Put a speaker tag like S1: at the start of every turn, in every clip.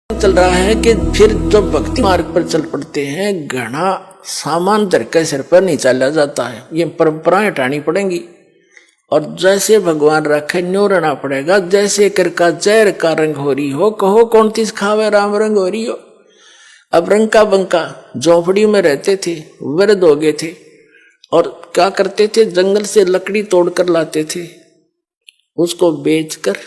S1: चल रहा है कि फिर जब भक्ति मार्ग पर चल पड़ते हैं घना सामान धर के सिर पर नहीं चला जाता है। ये परंपराएं हटानी पड़ेंगी और जैसे भगवान रखे न्यो रहना पड़ेगा। जैसे कर का जहर का रंग हो रही हो, कहो कौन तीस खावे राम रंग हो रही हो। अब रंग का बंका झोपड़ी में रहते थे, वृद्ध हो गए थे और क्या करते थे, जंगल से लकड़ी तोड़कर लाते थे, उसको बेचकर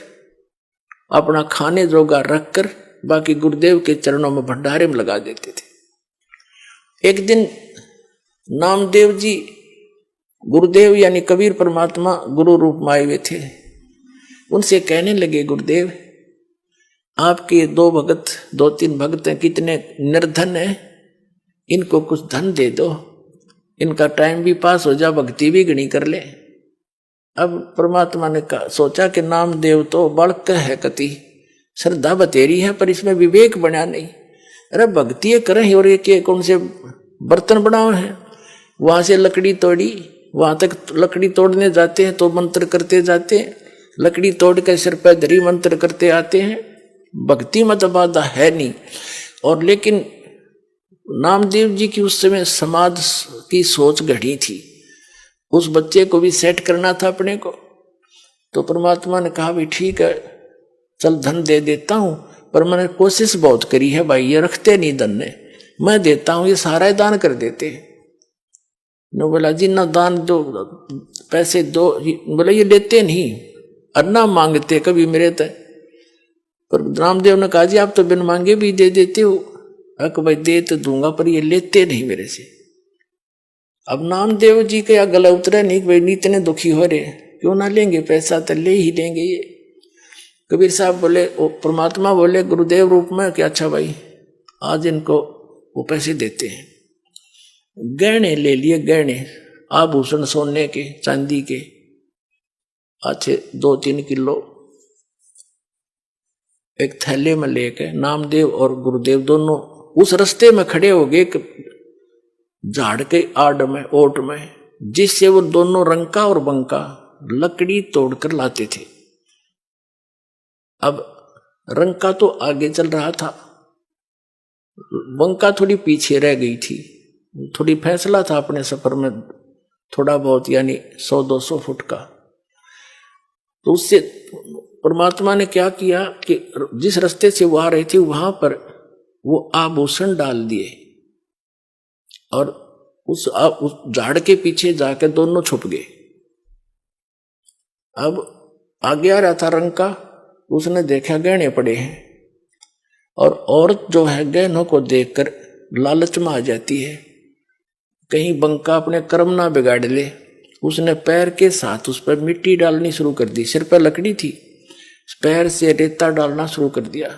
S1: अपना खाने जोगा रखकर बाकी गुरुदेव के चरणों में भंडारे में लगा देते थे। एक दिन नामदेव जी गुरुदेव यानी कबीर परमात्मा गुरु रूप में आए हुए थे। उनसे कहने लगे, गुरुदेव आपके दो तीन भगत हैं, कितने निर्धन हैं, इनको कुछ धन दे दो, इनका टाइम भी पास हो जा, भक्ति भी गणी कर ले। अब परमात्मा ने सोचा कि नामदेव तो बालक है, कति श्रद्धा बतेरी है, पर इसमें विवेक बना नहीं। अरे भक्ति करें और ये कौन से बर्तन बनाओ हैं। वहां से लकड़ी तोड़ी, वहां तक लकड़ी तोड़ने जाते हैं तो मंत्र करते जाते हैं, लकड़ी तोड़ के सिर पर धरी मंत्र करते आते हैं। भक्ति मत बाधा है नहीं। और लेकिन नामदेव जी की उस समय समाज की सोच घड़ी थी, उस बच्चे को भी सेट करना था अपने को। तो परमात्मा ने कहा, भाई ठीक है, चल धन दे देता हूं, पर मैंने कोशिश बहुत करी है भाई, ये रखते नहीं धन ने, मैं देता हूं, ये सारा दान कर देते। नो बोला जी ना दान दो, पैसे दो, बोला ये लेते नहीं, अन्ना मांगते कभी मेरे तय। पर रामदेव ने कहा, जी आप तो बिन मांगे भी दे देते हो। अक भाई दे तो दूंगा, पर ये लेते नहीं मेरे से। अब नामदेव जी के यहाँ गला उतरा नहीं, भाई इतने दुखी हो रहे, क्यों ना लेंगे, पैसा तो ले ही लेंगे ये। कबीर साहब बोले, परमात्मा बोले गुरुदेव रूप में कि अच्छा भाई आज इनको वो पैसे देते हैं। गहने ले लिए, गहने आभूषण सोने के चांदी के अच्छे 2-3 किलो एक थैले में लेके नामदेव और गुरुदेव दोनों उस रास्ते में खड़े हो गए, झाड़ के आड़ में ओट में, जिससे वो दोनों रंका और बंका लकड़ी तोड़कर लाते थे। अब रंका तो आगे चल रहा था, बंका थोड़ी पीछे रह गई थी। थोड़ी फैसला था अपने सफर में थोड़ा बहुत, यानी 100-200 फुट का। तो उससे परमात्मा ने क्या किया कि जिस रास्ते से वो आ रही थी वहां पर वो आभूषण डाल दिए और उस झाड़ के पीछे जाकर दोनों छुप गए। अब आगे आ रहा था रंका, उसने देखा गहने पड़े हैं, और औरत जो है गहनों को देखकर लालच में आ जाती है, कहीं बंका अपने कर्म ना बिगाड़ ले। उसने पैर के साथ उस पर मिट्टी डालनी शुरू कर दी। सिर पर लकड़ी थी, पैर से रेता डालना शुरू कर दिया।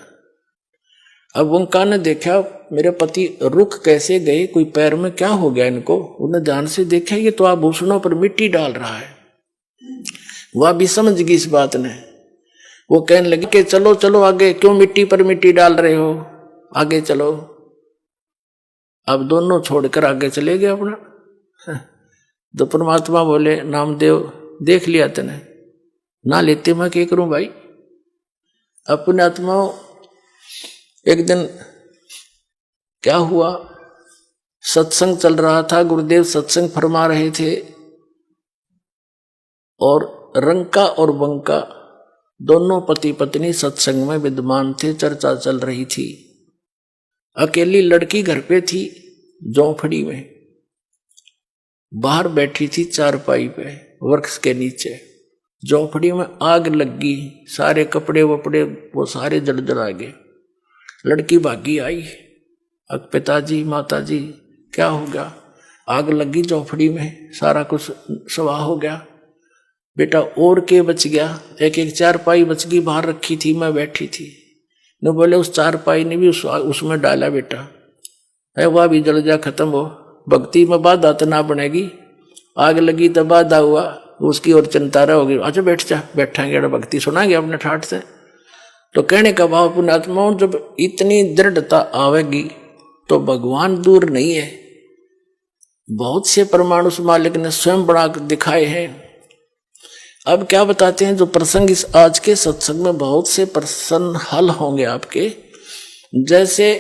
S1: अब बंका ने देखा मेरे पति रुक कैसे गए, कोई पैर में क्या हो गया इनको। उन्हें ध्यान से देखा, ये तो आभूषणों पर मिट्टी डाल रहा है। वह भी समझ गई इस बात ने। वो कहने लगे कि चलो चलो आगे, क्यों मिट्टी पर मिट्टी डाल रहे हो, आगे चलो। अब दोनों छोड़कर आगे चले गए अपना। तो परमात्मा बोले, नामदेव देख लिया तने, ना लेते मैं क्या करूं भाई। अपने आत्माओं एक दिन क्या हुआ, सत्संग चल रहा था, गुरुदेव सत्संग फरमा रहे थे और रंका और बंका दोनों पति पत्नी सत्संग में विद्यमान थे। चर्चा चल रही थी। अकेली लड़की घर पे थी, झोंपड़ी में बाहर बैठी थी चारपाई पे वृक्ष के नीचे। झोंपड़ी में आग लग गई, सारे कपड़े वपड़े वो सारे जल जला गए। लड़की भागी आई, अब पिताजी माताजी क्या हो गया, आग लगी झोंपड़ी में, सारा कुछ स्वाह हो गया। बेटा और के बच गया, एक चारपाई बच गई, बाहर रखी थी, मैं बैठी थी। न बोले उस चारपाई ने भी उसमें डाला बेटा, है वह भी जल जा, खत्म हो। भक्ति में बाधा तो ना बनेगी, आग लगी तो बाधा हुआ, उसकी और चिंता होगी। अच्छा बैठ जा, बैठांगे भक्ति सुनाएंगे अपने ठाठ से। तो कहने का भाव पुण्यात्माओं, जब इतनी दृढ़ता आवेगी तो भगवान दूर नहीं है। बहुत से परमाणु मालिक ने स्वयं बना दिखाए हैं। अब क्या बताते हैं, जो प्रसंग इस आज के सत्संग में बहुत से प्रश्न हल होंगे आपके, जैसे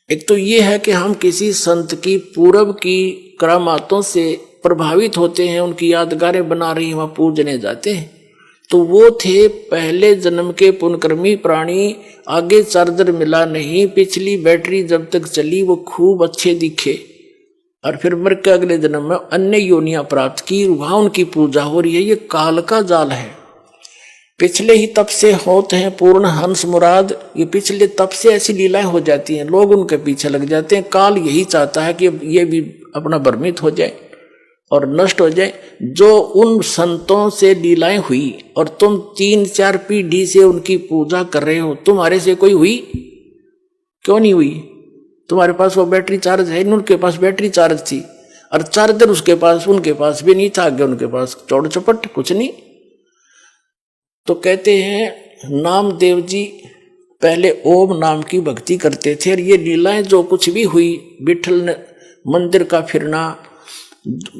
S1: एक तो ये है कि हम किसी संत की पूर्व की करामातों से प्रभावित होते हैं, उनकी यादगारें बना रही वहां पूजने जाते हैं। तो वो थे पहले जन्म के पुण्यकर्मी प्राणी, आगे चार्जर मिला नहीं, पिछली बैटरी जब तक चली वो खूब अच्छे दिखे, और फिर मर के अगले जन्म में अन्य योनियां प्राप्त की, वहां उनकी पूजा हो रही है। ये काल का जाल है। पिछले ही तप से होते हैं पूर्ण हंस मुराद, ये पिछले तप से ऐसी लीलाएं हो जाती हैं, लोग उनके पीछे लग जाते हैं। काल यही चाहता है कि ये भी अपना भ्रमित हो जाए और नष्ट हो जाए। जो उन संतों से लीलाएं हुई और तुम 3-4 पीढ़ी से उनकी पूजा कर रहे हो, तुम्हारे से कोई हुई? क्यों नहीं हुई? तुम्हारे पास वो बैटरी चार्ज है, उनके पास बैटरी चार्ज थी, और चार्जर उसके पास उनके पास भी नहीं था, आगे उनके पास चौड़ चपट कुछ नहीं। तो कहते हैं नामदेव जी पहले ओम नाम की भक्ति करते थे, और ये लीलाएं जो कुछ भी हुई, विठल ने मंदिर का फिरना,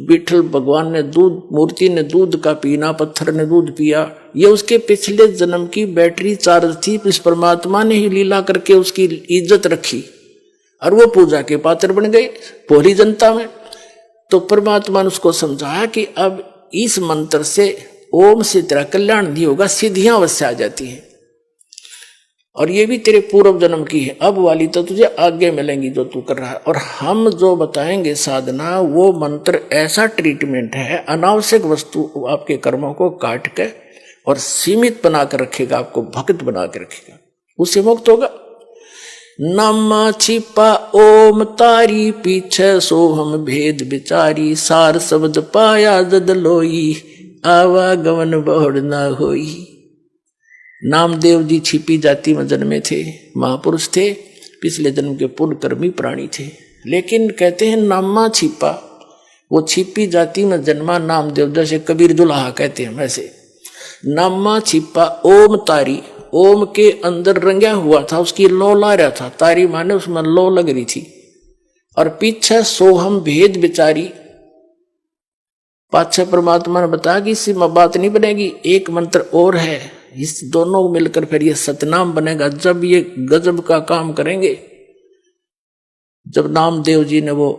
S1: विठल भगवान ने दूध, मूर्ति ने दूध का पीना, पत्थर ने दूध पिया, ये उसके पिछले जन्म की बैटरी चार्ज थी। इस परमात्मा ने ही लीला करके उसकी इज्जत रखी और वो पूजा के पात्र बन गए पूरी जनता में। तो परमात्मा ने उसको समझाया कि अब इस मंत्र से, ओम से तेरा कल्याण नहीं होगा, सिद्धियां अवश्य आ जाती हैं, और ये भी तेरे पूर्व जन्म की है, अब वाली तो तुझे आगे मिलेंगी जो तू कर रहा है। और हम जो बताएंगे साधना, वो मंत्र ऐसा ट्रीटमेंट है, अनावश्यक वस्तु आपके कर्मों को काट के और सीमित बना कर रखेगा, आपको भक्त बना के रखेगा, उससे मुक्त होगा। नामा छिपा ओम तारी, पीछे सोहम भेद बिचारी, सार शब्द पाया जद लोई, आवागमन बहुड़ ना होई। नामदेव जी छिपी जाति में जन्मे थे, महापुरुष थे, पिछले जन्म के पुण्यकर्मी प्राणी थे, लेकिन कहते हैं नामा छिपा, वो छिपी जाति में जन्मा नामदेव, जैसे कबीर दुल्हा कहते हैं वैसे। नामा छिपा ओम तारी, ओम के अंदर रंगा हुआ था, उसकी लो ला रहा था, तारी माने उसमें लो लग रही थी, और पीछे सोहम भेद बिचारी, पाछे परमात्मा ने बताया कि इससे बात नहीं बनेगी, एक मंत्र और है, इस दोनों मिलकर फिर ये सतनाम बनेगा। जब ये गजब का काम करेंगे, जब नामदेव जी ने वो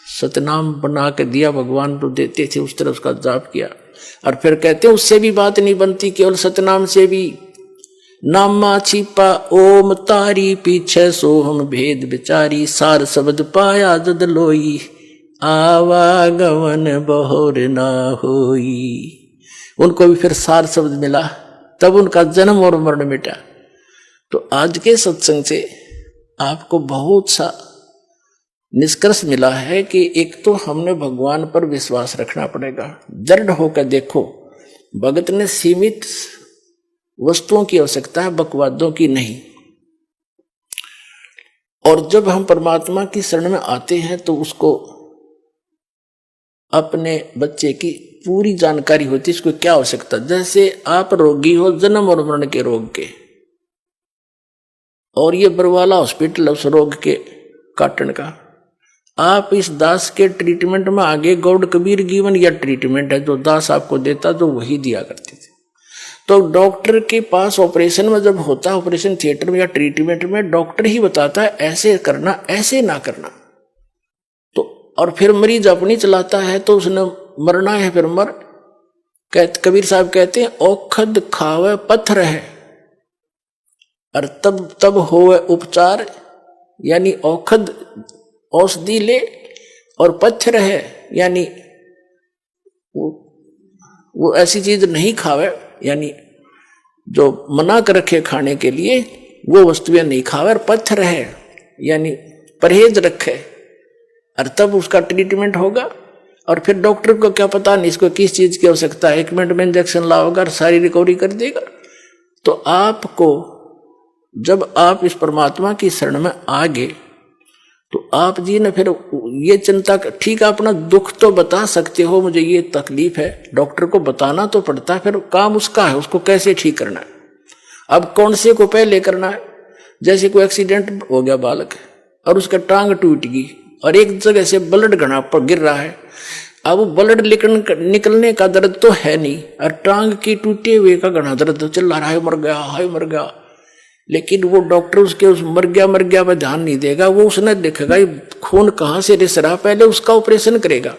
S1: सतनाम बना के दिया, भगवान तो देते थे, उस तरह उसका जाप किया, और फिर कहते हैं उससे भी बात नहीं बनती, केवल सतनाम से भी। नामा छिपा ओम तारी, पीछे सोहम भेद बिचारी, सार शब्द पाया जद लोई, आवागमन बहुर ना होई। उनको भी फिर सार शब्द मिला, तब उनका जन्म और मरण मिटा। तो आज के सत्संग से आपको बहुत सा निष्कर्ष मिला है कि एक तो हमने भगवान पर विश्वास रखना पड़ेगा, दृढ़ होकर देखो। भगत ने सीमित वस्तुओं की आवश्यकता है, बकवादों की नहीं। और जब हम परमात्मा की शरण में आते हैं तो उसको अपने बच्चे की पूरी जानकारी होती है, इसको क्या आवश्यकता। जैसे आप रोगी हो जन्म और मरण के रोग के, और ये बरवाला हॉस्पिटल उस रोग के काटन का, आप इस दास के ट्रीटमेंट में आगे गौड़ कबीर गिवन या ट्रीटमेंट है जो दास आपको देता, जो वही दिया करते थे। तो डॉक्टर के पास ऑपरेशन में जब होता है, ऑपरेशन थिएटर में या ट्रीटमेंट में, डॉक्टर ही बताता है ऐसे करना, ऐसे ना करना। तो और फिर मरीज अपनी चलाता है, तो उसने मरना है, फिर मर। कबीर साहब कहते हैं औखद खावे पत्थर है, और तब होवे उपचार, यानी औखद औषधि ले और पत्थर है, यानी वो ऐसी चीज नहीं खावे, यानी जो मना कर रखे खाने के लिए वो वस्तुएं नहीं खावे, और पत्थर है यानी परहेज रखे, और तब उसका ट्रीटमेंट होगा। और फिर डॉक्टर को क्या पता नहीं इसको किस चीज की आवश्यकता है, 1 मिनट में इंजेक्शन लाओगा और सारी रिकवरी कर देगा। तो आपको जब आप इस परमात्मा की शरण में आ गए, तो आप जी ने फिर ये चिंता, ठीक है अपना दुख तो बता सकते हो, मुझे ये तकलीफ है, डॉक्टर को बताना तो पड़ता है, फिर काम उसका है, उसको कैसे ठीक करना है। अब कौन से को पहले करना है। जैसे कोई एक्सीडेंट हो गया बालक, और उसका टांग टूट गई, और एक जगह से ब्लड घना पर गिर रहा है, अब ब्लड निकलने का दर्द तो है नहीं, और टांग की टूटे हुए का घना दर्द चल रहा है, मर गया, हाय मर गया। लेकिन वो डॉक्टर उसके उस मर गया पर ध्यान नहीं देगा। वो उसने देखेगा ये खून कहाँ से रिस रहा, पहले उसका ऑपरेशन करेगा,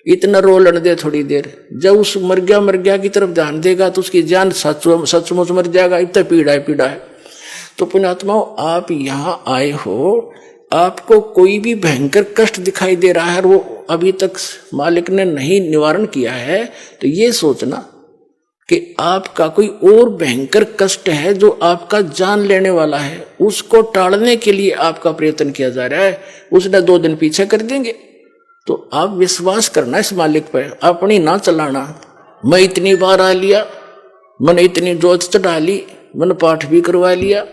S1: इतना रोलन दे थोड़ी देर। जब उस मर गया की तरफ ध्यान देगा तो उसकी जान सचमुच मर जाएगा। इतना पीड़ा है। तो पुण्यात्माओं, आप यहाँ आए हो, आपको कोई भी भयंकर कष्ट दिखाई दे रहा है और वो अभी तक मालिक ने नहीं निवारण किया है, तो ये सोचना कि आपका कोई और भयंकर कष्ट है जो आपका जान लेने वाला है, उसको टालने के लिए आपका प्रयत्न किया जा रहा है। उसने 2 दिन पीछे कर देंगे। तो आप विश्वास करना इस मालिक पर, अपनी ना चलाना। मैं इतनी बार आ लिया, मैंने इतनी जोत चढ़ा ली, मैंने पाठ भी करवा लिया,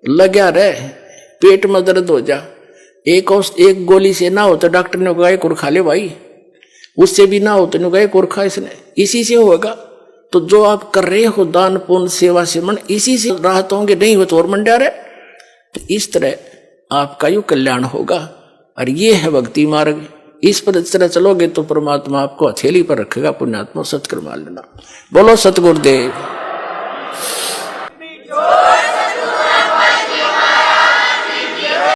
S1: लगा रहे, पेट में दर्द हो जा, एक गोली से ना हो तो डॉक्टर ने कहा एक और खा ले भाई, उससे भी ना हो तो कहा एक और खा, इसने इसी से होगा। तो जो आप कर रहे हो दान पुण्य सेवा सिमरन, इसी से राहत होंगे, नहीं हो तो और मंडा रहे। तो इस तरह आपका यू कल्याण होगा। और ये है भक्ति मार्ग। इस पर इस तरह चलोगे तो परमात्मा आपको हथेली पर रखेगा। पुण्यात्मा सत्कर्म लेना। बोलो सतगुरुदेव।